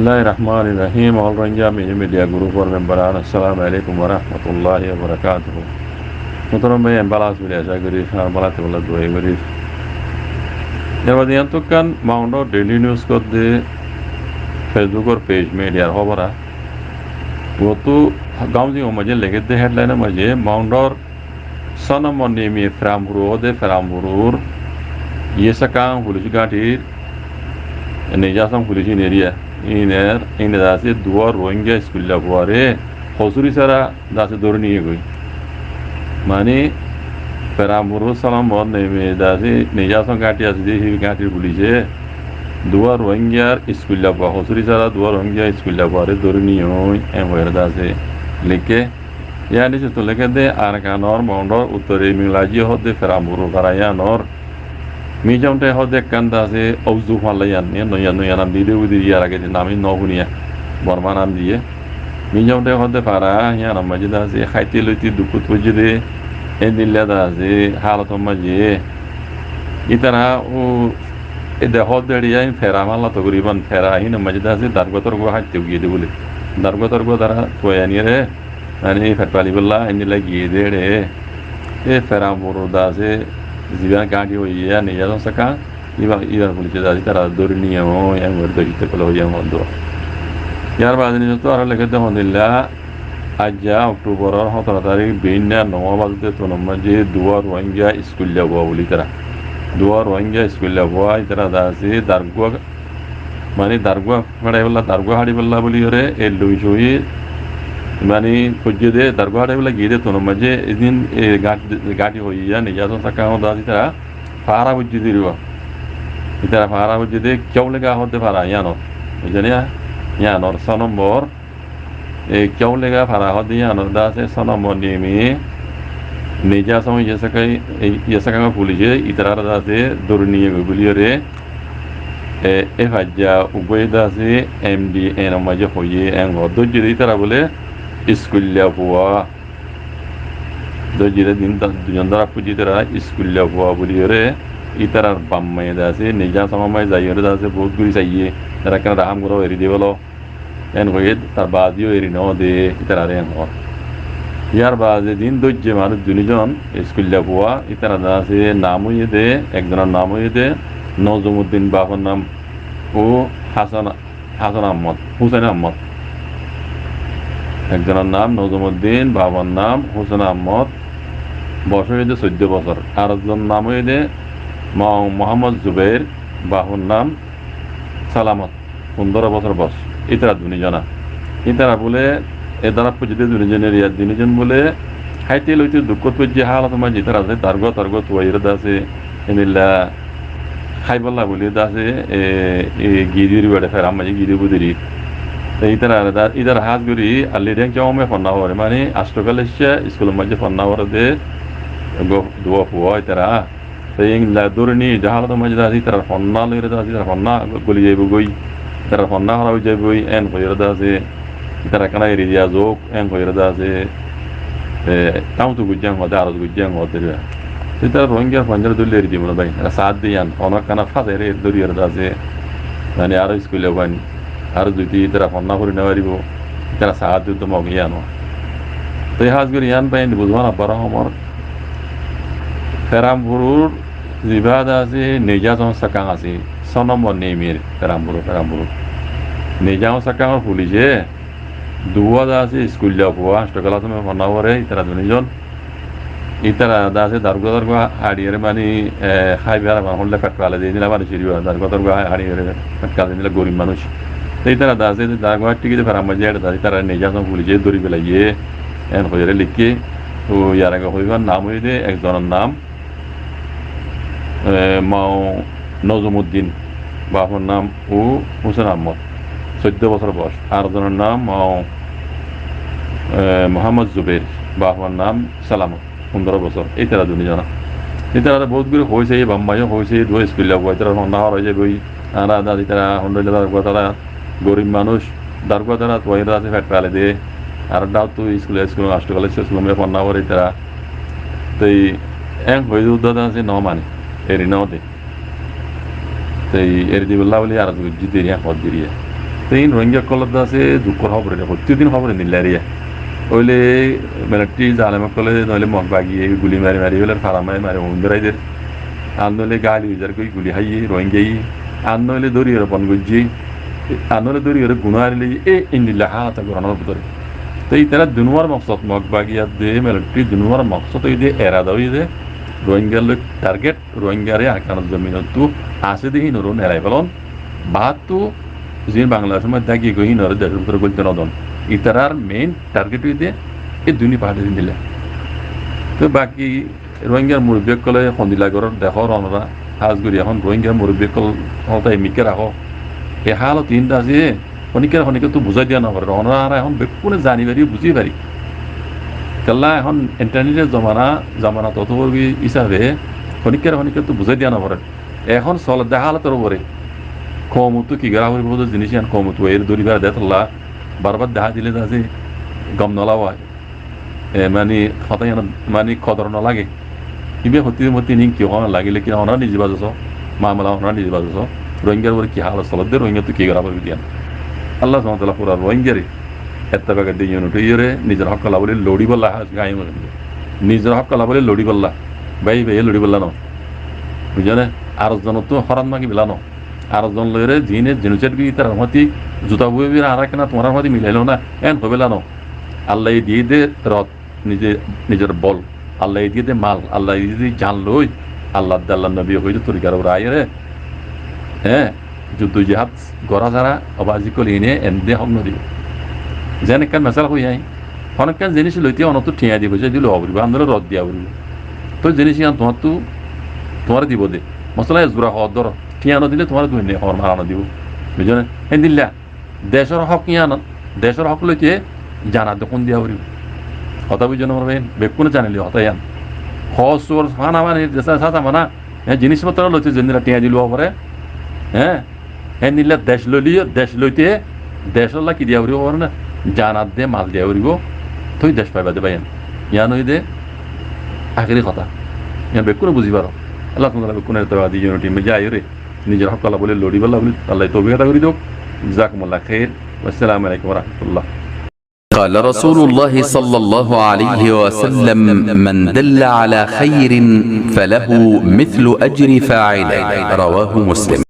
Bismillahirrahmanirrahim. All Ranja Media Group for member. Assalamualaikum warahmatullahi wabarakatuh. Muhtaram bhai embalas bile aja gari balate bola doe gari. Yabadiyan tukan Moundo Daily News ko de Facebook और page में यार हो बरा वो तो गांव जी मुझे लगे थे हेडलाइन मुझे माउंट और सनम और नेमी फ्रामपुर ये सकां पुलिस गाड़ी नेजासम पुलिस एरिया इन दासे दुआ रोहिंग्या स्कूल लगवारे हौसरी सारा दासे दोरनी है कोई माने फ्रामपुर सनम और नेमी दासे नेजासम गाड़ी आसे ही गाड़ी पुलिस है दुआ रोहिंग्या स्कूल लगवा हौसरी सारा दुआ रोहिंग्या स्कूल लगवारे दोरनी हो एंड दासे लेके यानी से तो लेके दे आरकानोर माउंडोर उत्तरी मिलाजी होते फ्रामपुर करायानोर मिजाउंटे होते कंदा से औजू फालयान नो नाम दीदे उदी यार के नाम ही नौगुनिया बर्मा नाम दिए मिजाउंटे होते फारा या नाम मजिदा से खाइते लुती दुकुत वजदे एंदिल्ला से हालत मजे इतना वो इधर होते रिया इन फेरा माला तो गरीबन फेरा ही ना मजिदा से दरगोतर को हाथ चुकी दे बोले दरगोतर को दरा तो यानी रे अनि फटवाली बल्ला इन लगी दे रे ये फ्रामपुर दासे जीवन गाड़ी हुई है नहीं जानो सका इधर पुलिस दासी तरह दुर्नी हो या वर्द जिते कलो या होंदो यार बाद नहीं तो आर लगे तो होंदिल्ला आज अक्टूबर और 17 तारीख बिना 9 बजे तो नमजे दुआ रोहिंग्या स्कूल लगवा बोली तरह दुआ रोहिंग्या स्कूल लगवा इधर दासी दरगवा माने दरगवा खड़े वाला दरगवा हाड़ी वाला बोली रे ए लुइजोई माने कुछ दे दरगवा हाड़ी वाला गीदे तो नमजे इस दिन गाड़ी हुई है नहीं जानो सका हो दासी तरह फारा बुझ दी रिवा इधर फारा बुझ दे क्यों लगा होते फारा यानो जनिया यानो सनम्बर क्यों लगा फारा होते यानो दासे सनम्बर नेमी नेजा समय ये सका पुलिस इधर दासे दुर्नीय गुलियो रे हजा उगवे दासे एमडी एन मजे होये एंग दो जिदे इधर बोले स्कूल हुआ दो जिदे दिन दुनिया पूजी तरह स्कूल हुआ बोलियो रे इधर बम्मे दासे नेजा समय जाइयो रे दासे बहुत गुरी चाहिए तरह का राम गुरो एरी देवलो एन होये तर बादियो एरी नो दे इधर रे हो यार बाद दिन दो जे मानु दुनिजन स्कूल हुआ इधर दासे नाम ये दे एक जना नाम ये दे नौजमुद्दीन बाबर नाम ओ हासन अहमद हुसैन अहमद एक जनार नाम नौजमुद्दीन बाबर नाम हुसैन अहमद বয়স হয়েছে 14 বছর আর একজন নাম হয়েছে মোহাম্মদ জুবের বাহুর নাম সালামত 15 বছর বয়স ইতারা দুনিজনা ইতারা বলে এ দ্বারা পুজিতে দুনিজনের ইয়া দুনিজন বলে হাইতে লইতে দুঃখ তুজে হালত মা ইতারা আছে তর্গ তুইরা দাসে এনিলা খাইবল্লা বলি দাসে এ গিদির বড়ে ফের আমাজি গিদি বুদিরি ইতারা হাত গুরি আল্লি রেং চাওমে ফন্না হরে মানে আষ্টকালেশা স্কুল মাঝে ফন্না হরে দে dua puwa itara saying la durni jahala to majda si tara fonna lere da si tara fonna goli jay bugoi tara fonna hara jay bugoi en koyra da se tara kana iri ya zok en koyra da se tamu to gujjang hoda araz gujjang hodere tara rohingya panjar dulle ri dimona bai ra saad diyan ona kana fasere duri da se yani aro skule ban aro duti tara fonna hori nawari bo tara saad du to mogiyano to has guri yan bai buzwana bara homor फ्रामपुर जिबादा से नेजासों सकांगा से सनम्बर नेमीर फ्रामपुर नेजाओं सकांगा police है दुआ दासे school हुआ स्टकला तो मैं बनावर है इतना दुनिजन इतना दासे दरगो हाड़ियर मानी खाई बिहार होल्ले फटकाले दे दिला मानी चिरियो दरगो हाड़ियर फटकाले दिला गोरी मानुष तो इतना दासे दरगो टिकी दे फ्राम मजे दासे इतना नेजासों पुलिस है दूरी बेलाये एन होयरे लिखके तो यार का होइबा नाम होई दे एक जन नाम মাও নজমুদ্দিন বাবার নাম ও হুসেন আহমদ 14 বছর বয়স আর জনের নাম মাও মোহাম্মদ জুবের বাবার নাম সালামত 15 বছর এই তারা দুনিজনা এই তারা বহুত গুলো হয়েছে বাম্মাইও হয়েছে দুই স্কুল লাগবে তারা হন্ডা হয়ে যাবে আর দাদি তারা হন্ডা তারা গরিব মানুষ দারগা তারা তোয়াইরা আছে ফ্যাট পালে দে আর দাও তো স্কুলে আসতে গেলে স্কুলে মে হন্ডা হরে তারা তাই এক হয়ে দাদা আছে ন মানে এরি নদে তাই এর দিবল্লা বলি আর জিদিরিয়া হদ দিরিয়া তিন রোহিঙ্গা কলত আছে দুঃখর খবর প্রতিদিন খবর নিলারিয়া ওইলে মেলাটি জালেমা কলে নইলে মগ বাগিয়ে গুলি মারি মারি হলে ফারা মারি মারি অন্ধরাইদের আর নইলে গালি উজার কই গুলি হাইয়ে রোহিঙ্গাই আর নইলে দড়ি ওরা বন গুজি আর নইলে দড়ি ওরা গুণ হারিলে ইন্দিল্লা হাতা গরণের ভিতরে তো এই তারা দুনুয়ার মকসদ মগ বাগিয়া দে মেলাটি দুনুয়ার মকসদ ওই যে এরা দাও যে রোহিঙ্গার লোক টার্গেট রোহিঙ্গারে আকানোর জমিনতো আছে দেখি নরো নেড়াই ফেলন বাহাত্তু যে বাংলাদেশের মধ্যে দাগিয়ে গই নরে দেশের ভিতরে বলতে নদন ইতারার মেইন টার্গেট হইতে এই দুনি পাহাড়ে দিলে তো বাকি রোহিঙ্গার মুরব্বী কলে সন্দিলাগড়ের দেখো রনরা হাজগুড়ি এখন রোহিঙ্গার মুরব্বী কল হতাই মিকে রাখো এ হাল তিনটা আছে খনিকে তো বুঝাই দিয়া নপরে রনরা এখন বেকুনে জানি পারি বুঝি পারি কেলা এখন ইন্টারনেটের জামানা তত হিসাবে খনিকে তো বুঝাই দিয়া নপরে এখন চল দেখা হালতের উপরে কমতো কি গড়া হইব জিনিস এখন কমতো এর দরিবার দেতলা বারবার দেখা দিলে আছে গম নলাওয়ায় মানে হতাই মানে খদর নলাগে কিবা হতি মতি নিং কি হওয়া লাগিলে কি অনা নিজে বাজছ মামলা অনা নিজে বাজছ রোহিঙ্গার উপরে কি হাল চলত দে রোহিঙ্গা তো কি গড়া পারবি দিয়ান আল্লাহ সুবহানাহু পুরা রোহিঙ্গারে এত বাগা দিয়ে ইউনিটে নিজের হক কলা বলে লড়ি বল্লা গায়ে মনে নিজের হক কলা বলে লড়ি বল্লা ভাই লড়ি বল্লা ন বুঝলে আর জন তো হরান মাগি বিলানো আর জন লইরে জিনে জিনুচেট বি তার মতি জুতা বই বি আর কেনা তোমার মতি মিলাইলো না এন হবেলানো আল্লাহ দিয়ে দে রথ নিজের বল আল্লাহ দিয়ে দে মাল আল্লাহ দিয়ে জান লই আল্লাহ নবী হইতে তরিকার রায় রে হ্যাঁ যুদ্ধ জিহাদ গড়া যারা অবাজি কলি এনে এনে হক নদী যেন একখান মেসাল হই আই অনেকখান জিনিস লইতে অনত ঠিয়া দিব যে দিল হবরিব আন্দোলন রদ দিয়া হবরিব তো জিনিস তোমার দিব দে মশলা জোড়া হওয়ার ধর ঠিয়া দিলে তোমার দুই নেই হওয়ার মারানো দিব বুঝলে এন দিল্লা দেশের হক দেশের হক লইতে জানা দোকান দিয়া হবরিব হতা বুঝে নবেন বেকুনে জানিলি হতাই আন হসর ফানা মানে সাথা মানা হ্যাঁ জিনিসপত্র লইতে যেদিন টিয়া দিল পরে হ্যাঁ হ্যাঁ নিলে দেশ লইতে দেশের কি দিয়া হরিব পারে না জানাত দে মাল দিয়া হরিব তুই দেশ পাইবা দে বাইন ইয়ান হই দে আখেরি কথা ইয়ান বেকুনে বুঝি পারো আল্লাহ তোমার বেকুনের তো আদি ইউনিটি মে যাই রে নিজের হক কলা বলে লড়ি বল্লা বলে আল্লাহ তৌফিক করি দোক জাযাকুমুল্লাহ খাইর আসসালামু আলাইকুম ওয়া রাহমাতুল্লাহ قال رسول الله صلى الله عليه وسلم من دل على خير فله مثل أجر فاعله رواه مسلم